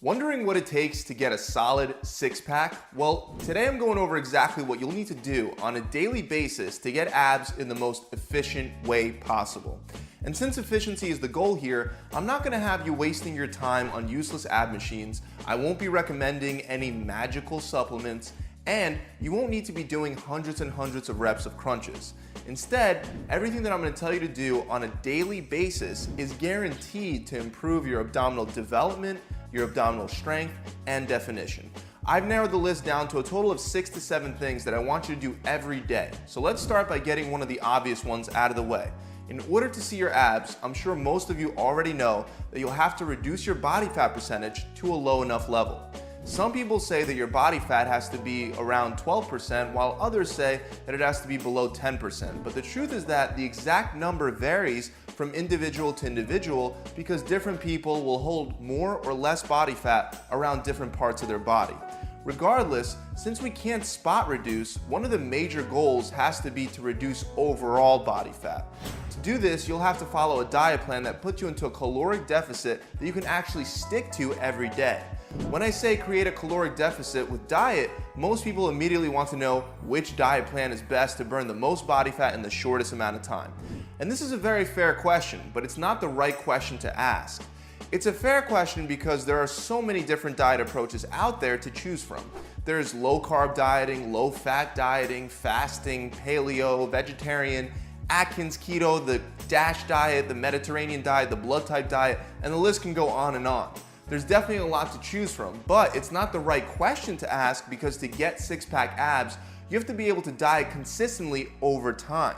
Wondering what it takes to get a solid six-pack? Well, today I'm going over exactly what you'll need to do on a daily basis to get abs in the most efficient way possible. And since efficiency is the goal here, I'm not gonna have you wasting your time on useless ab machines. I won't be recommending any magical supplements, and you won't need to be doing hundreds and hundreds of reps of crunches. Instead, everything that I'm going to tell you to do on a daily basis is guaranteed to improve your abdominal development, your abdominal strength, and definition. I've narrowed the list down to a total of 6 to 7 things that I want you to do every day. So let's start by getting one of the obvious ones out of the way. In order to see your abs, I'm sure most of you already know that you'll have to reduce your body fat percentage to a low enough level. Some people say that your body fat has to be around 12%, while others say that it has to be below 10%. But the truth is that the exact number varies from individual to individual because different people will hold more or less body fat around different parts of their body. Regardless, since we can't spot reduce, one of the major goals has to be to reduce overall body fat. To do this, you'll have to follow a diet plan that puts you into a caloric deficit that you can actually stick to every day. When I say create a caloric deficit with diet, most people immediately want to know which diet plan is best to burn the most body fat in the shortest amount of time. And this is a very fair question, but it's not the right question to ask. It's a fair question because there are so many different diet approaches out there to choose from. There's low carb dieting, low fat dieting, fasting, paleo, vegetarian, Atkins keto, the DASH diet, the Mediterranean diet, the blood type diet, and the list can go on and on. There's definitely a lot to choose from, but it's not the right question to ask because to get six-pack abs, you have to be able to diet consistently over time.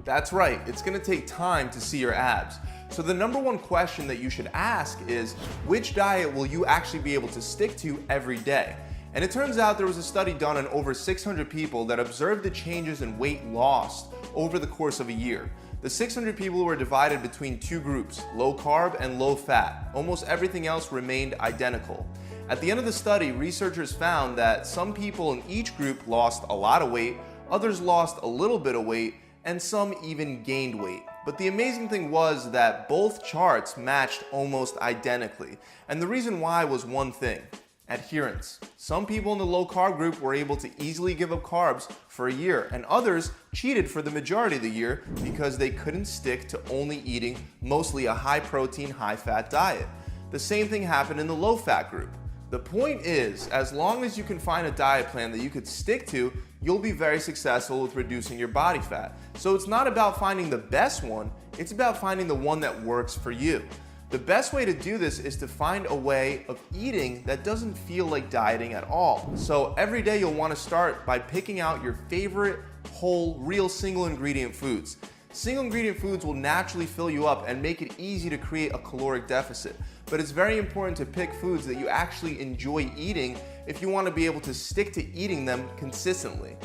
That's right, it's gonna take time to see your abs. So the number one question that you should ask is, which diet will you actually be able to stick to every day? And it turns out there was a study done on over 600 people that observed the changes in weight lost over the course of a year. The 600 people were divided between two groups, low carb and low fat. Almost everything else remained identical. At the end of the study, researchers found that some people in each group lost a lot of weight, others lost a little bit of weight, and some even gained weight. But the amazing thing was that both charts matched almost identically. And the reason why was one thing: adherence. Some people in the low carb group were able to easily give up carbs for a year, and others cheated for the majority of the year because they couldn't stick to only eating mostly a high protein, high fat diet. The same thing happened in the low fat group. The point is, as long as you can find a diet plan that you could stick to, you'll be very successful with reducing your body fat. So it's not about finding the best one, it's about finding the one that works for you. The best way to do this is to find a way of eating that doesn't feel like dieting at all. So every day you'll want to start by picking out your favorite whole, real single ingredient foods. Single ingredient foods will naturally fill you up and make it easy to create a caloric deficit. But it's very important to pick foods that you actually enjoy eating if you want to be able to stick to eating them consistently.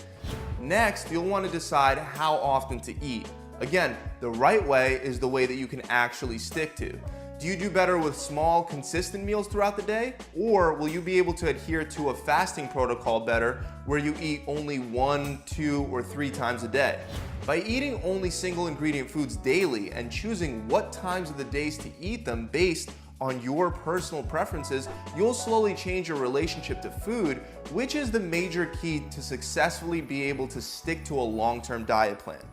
Next, you'll want to decide how often to eat. Again, the right way is the way that you can actually stick to. Do you do better with small, consistent meals throughout the day? Or will you be able to adhere to a fasting protocol better where you eat only 1, 2, or 3 times a day? By eating only single ingredient foods daily and choosing what times of the days to eat them based on your personal preferences, you'll slowly change your relationship to food, which is the major key to successfully be able to stick to a long-term diet plan.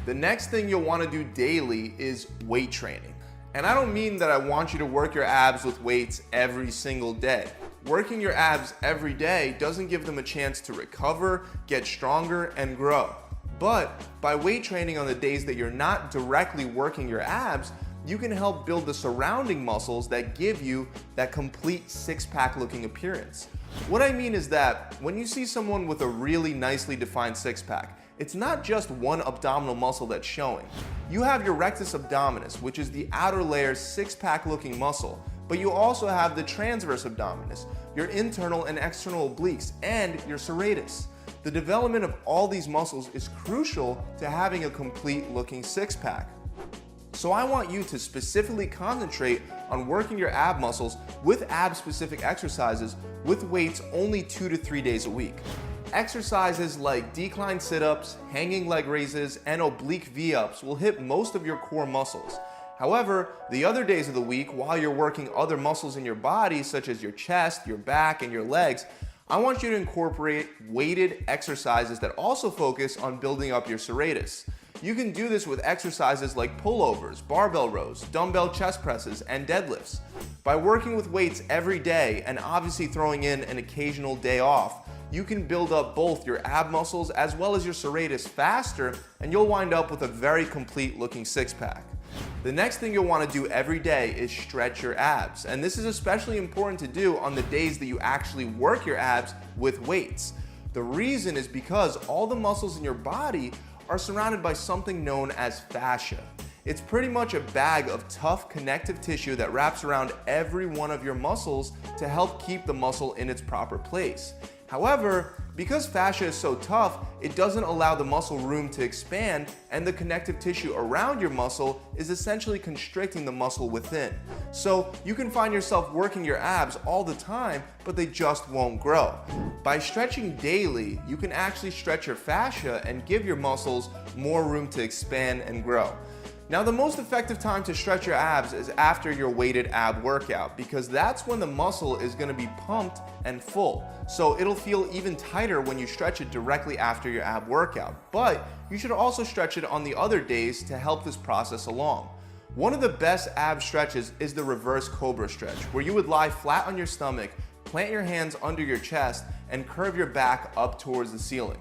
The next thing you'll want to do daily is weight training. And I don't mean that I want you to work your abs with weights every single day. Working your abs every day doesn't give them a chance to recover, get stronger, and grow. But by weight training on the days that you're not directly working your abs, you can help build the surrounding muscles that give you that complete six-pack looking appearance. What I mean is that when you see someone with a really nicely defined six-pack, it's not just one abdominal muscle that's showing. You have your rectus abdominis, which is the outer layer's six-pack looking muscle, but you also have the transverse abdominis, your internal and external obliques, and your serratus. The development of all these muscles is crucial to having a complete looking six-pack. So I want you to specifically concentrate on working your ab muscles with ab-specific exercises with weights only 2 to 3 days a week. Exercises like decline sit-ups, hanging leg raises, and oblique V-ups will hit most of your core muscles. However, the other days of the week, while you're working other muscles in your body, such as your chest, your back, and your legs, I want you to incorporate weighted exercises that also focus on building up your serratus. You can do this with exercises like pullovers, barbell rows, dumbbell chest presses, and deadlifts. By working with weights every day and obviously throwing in an occasional day off, you can build up both your ab muscles as well as your serratus faster, and you'll wind up with a very complete looking six-pack. The next thing you'll want to do every day is stretch your abs, and this is especially important to do on the days that you actually work your abs with weights. The reason is because all the muscles in your body are surrounded by something known as fascia. It's pretty much a bag of tough connective tissue that wraps around every one of your muscles to help keep the muscle in its proper place. However, because fascia is so tough, it doesn't allow the muscle room to expand, and the connective tissue around your muscle is essentially constricting the muscle within. So you can find yourself working your abs all the time, but they just won't grow. By stretching daily, you can actually stretch your fascia and give your muscles more room to expand and grow. Now, the most effective time to stretch your abs is after your weighted ab workout, because that's when the muscle is going to be pumped and full. So it'll feel even tighter when you stretch it directly after your ab workout. But you should also stretch it on the other days to help this process along. One of the best ab stretches is the reverse cobra stretch, where you would lie flat on your stomach, plant your hands under your chest, and curve your back up towards the ceiling.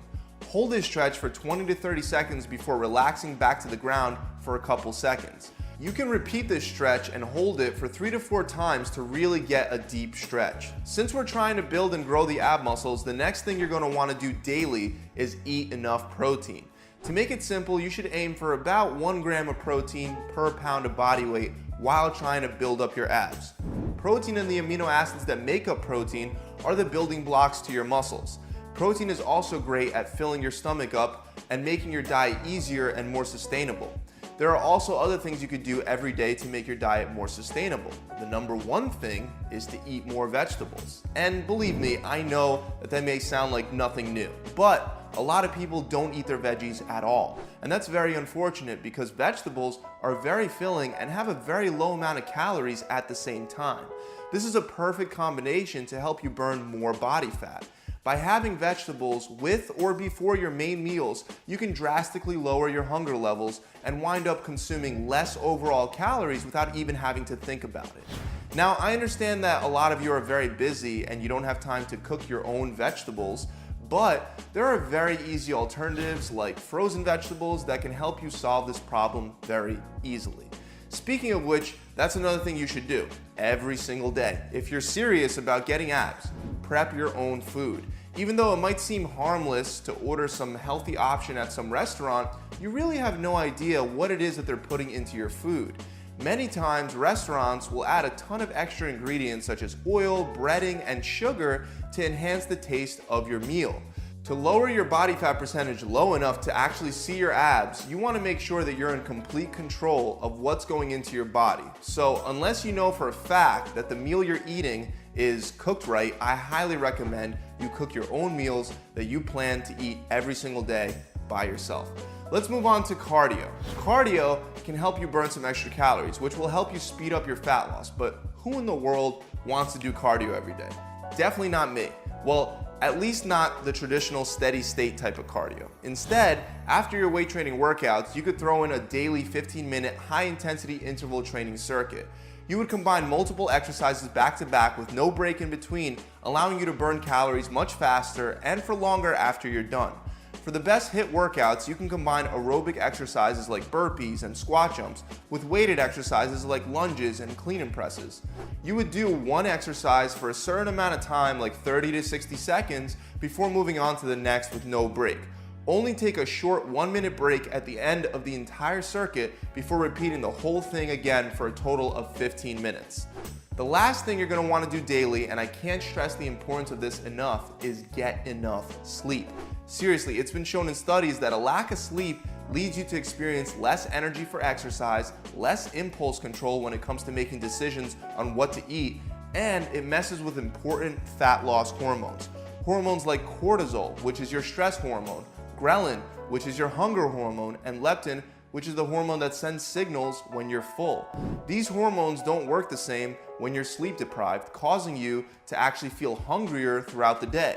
Hold this stretch for 20 to 30 seconds before relaxing back to the ground for a couple seconds. You can repeat this stretch and hold it for 3 to 4 times to really get a deep stretch. Since we're trying to build and grow the ab muscles, the next thing you're going to want to do daily is eat enough protein. To make it simple, you should aim for about 1 gram of protein per pound of body weight while trying to build up your abs. Protein and the amino acids that make up protein are the building blocks to your muscles. Protein is also great at filling your stomach up and making your diet easier and more sustainable. There are also other things you could do every day to make your diet more sustainable. The number one thing is to eat more vegetables. And believe me, I know that may sound like nothing new, but a lot of people don't eat their veggies at all. And that's very unfortunate because vegetables are very filling and have a very low amount of calories at the same time. This is a perfect combination to help you burn more body fat. By having vegetables with or before your main meals, you can drastically lower your hunger levels and wind up consuming less overall calories without even having to think about it. Now, I understand that a lot of you are very busy and you don't have time to cook your own vegetables, but there are very easy alternatives like frozen vegetables that can help you solve this problem very easily. Speaking of which, that's another thing you should do every single day. If you're serious about getting abs, prep your own food. Even though it might seem harmless to order some healthy option at some restaurant, you really have no idea what it is that they're putting into your food. Many times, restaurants will add a ton of extra ingredients such as oil, breading, and sugar to enhance the taste of your meal. To lower your body fat percentage low enough to actually see your abs, you want to make sure that you're in complete control of what's going into your body. So unless you know for a fact that the meal you're eating is cooked right, I highly recommend you cook your own meals that you plan to eat every single day by yourself. Let's move on to cardio. Cardio can help you burn some extra calories, which will help you speed up your fat loss. But who in the world wants to do cardio every day? Definitely not me. Well, at least not the traditional steady state type of cardio. Instead, after your weight training workouts, you could throw in a daily 15-minute high intensity interval training circuit. You would combine multiple exercises back to back with no break in between, allowing you to burn calories much faster and for longer after you're done. For the best HIIT workouts, you can combine aerobic exercises like burpees and squat jumps with weighted exercises like lunges and clean and presses. You would do one exercise for a certain amount of time, like 30 to 60 seconds, before moving on to the next with no break. Only take a short 1-minute break at the end of the entire circuit before repeating the whole thing again for a total of 15 minutes. The last thing you're going to want to do daily, and I can't stress the importance of this enough, is get enough sleep. Seriously, it's been shown in studies that a lack of sleep leads you to experience less energy for exercise, less impulse control when it comes to making decisions on what to eat, and it messes with important fat loss hormones. Hormones like cortisol, which is your stress hormone, ghrelin, which is your hunger hormone, and leptin, which is the hormone that sends signals when you're full. These hormones don't work the same when you're sleep deprived, causing you to actually feel hungrier throughout the day.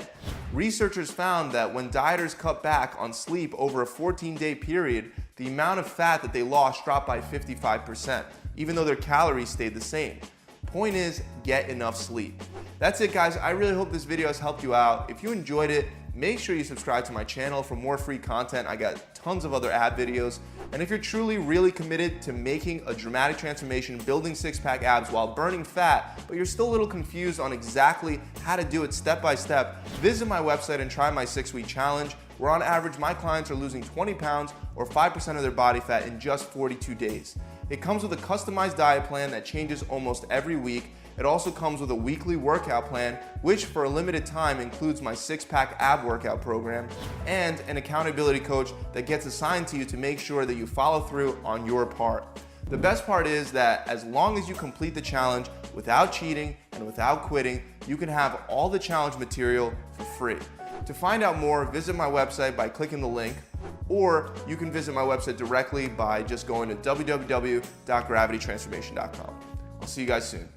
Researchers found that when dieters cut back on sleep over a 14-day period, the amount of fat that they lost dropped by 55%, even though their calories stayed the same. Point is, get enough sleep. That's it, guys. I really hope this video has helped you out. If you enjoyed it, make sure you subscribe to my channel for more free content. I got tons of other ab videos. And if you're truly really committed to making a dramatic transformation, building six-pack abs while burning fat, but you're still a little confused on exactly how to do it step by step, visit my website and try my 6-week challenge, where on average my clients are losing 20 pounds or 5% of their body fat in just 42 days. It comes with a customized diet plan that changes almost every week. It also comes with a weekly workout plan, which for a limited time includes my 6-pack ab workout program, and an accountability coach that gets assigned to you to make sure that you follow through on your part. The best part is that as long as you complete the challenge without cheating and without quitting, you can have all the challenge material for free. To find out more, visit my website by clicking the link, or you can visit my website directly by just going to www.gravitytransformation.com. I'll see you guys soon.